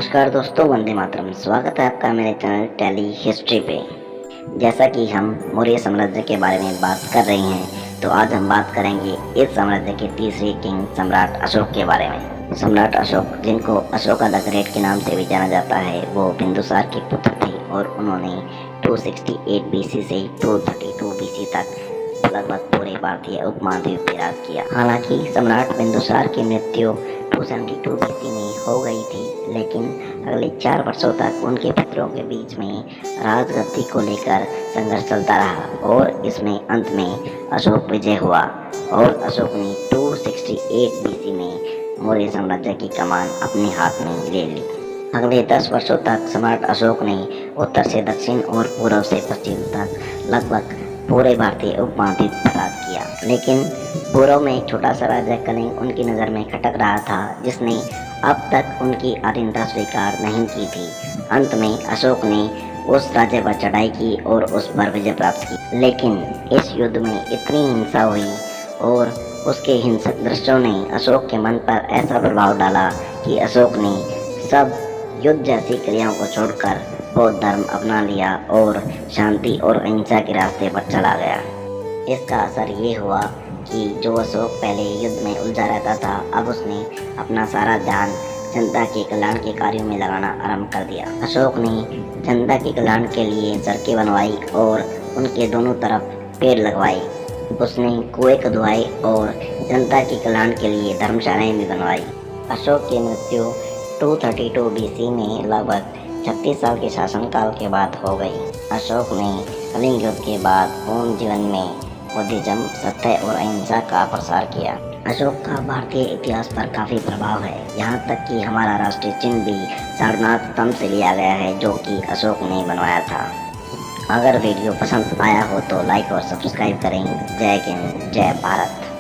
नमस्कार दोस्तों, वंदे मातरम। स्वागत है आपका मेरे चैनल टेली हिस्ट्री पे। जैसा कि हम मौर्य साम्राज्य के बारे में बात कर रहे हैं, तो आज हम बात करेंगे इस साम्राज्य के तीसरे किंग सम्राट अशोक के बारे में। सम्राट अशोक, जिनको अशोका द ग्रेट के नाम से भी जाना जाता है, वो बिंदुसार के पुत्र थे और उन्होंने 268 बीसी से 232 बीसी तक लगभग पूरे भारतीय उपमहाद्वीप पे राज किया। हालांकि सम्राट बिंदुसार की मृत्यु 272 बीसी में हो गई थी, लेकिन अगले 4 वर्षों तक उनके पुत्रों के बीच में राजगद्दी को लेकर संघर्ष चलता रहा और इसमें अंत में अशोक विजय हुआ और अशोक ने 268 बीसी में मौर्य साम्राज्य की कमान अपने हाथ में ले ली। अगले 10 वर्षों तक सम्राट अशोक ने उत्तर से दक्षिण और पूर्व से पश्चिम तक लगभग पूरे भारतीय उपमहाद्वीप पर राज किया, लेकिन पूर्व में एक छोटा सा राज्य कलिंग उनकी नज़र में खटक रहा था, जिसने अब तक उनकी अधीनता स्वीकार नहीं की थी। अंत में अशोक ने उस राज्य पर चढ़ाई की और उस पर विजय प्राप्त की, लेकिन इस युद्ध में इतनी हिंसा हुई और उसके हिंसक दृश्यों ने अशोक के मन पर ऐसा प्रभाव डाला कि अशोक ने सब युद्ध जैसी क्रियाओं को छोड़कर बौद्ध धर्म अपना लिया और शांति और अहिंसा के रास्ते पर चला गया। इसका असर ये हुआ कि जो अशोक पहले युद्ध में उलझा रहता था, अब उसने अपना सारा ध्यान जनता के कल्याण के कार्यों में लगाना आरंभ कर दिया। अशोक ने जनता के कल्याण के लिए सड़कें बनवाई और उनके दोनों तरफ पेड़ लगवाए। उसने कुएं खुदवाए और जनता के कल्याण के लिए धर्मशालाएं भी बनवाई। अशोक की मृत्यु 232 बीसी में लगभग 36 साल के शासनकाल के बाद हो गई। अशोक ने कलिंग युद्ध के बाद पूर्ण जीवन में बुद्धिज्म, सत्य और अहिंसा का प्रसार किया। अशोक का भारतीय इतिहास पर काफ़ी प्रभाव है, यहाँ तक कि हमारा राष्ट्रीय चिन्ह भी सारनाथ स्तंभ से लिया गया है, जो कि अशोक ने बनवाया था। अगर वीडियो पसंद आया हो तो लाइक और सब्सक्राइब करें। जय हिंद, जय भारत।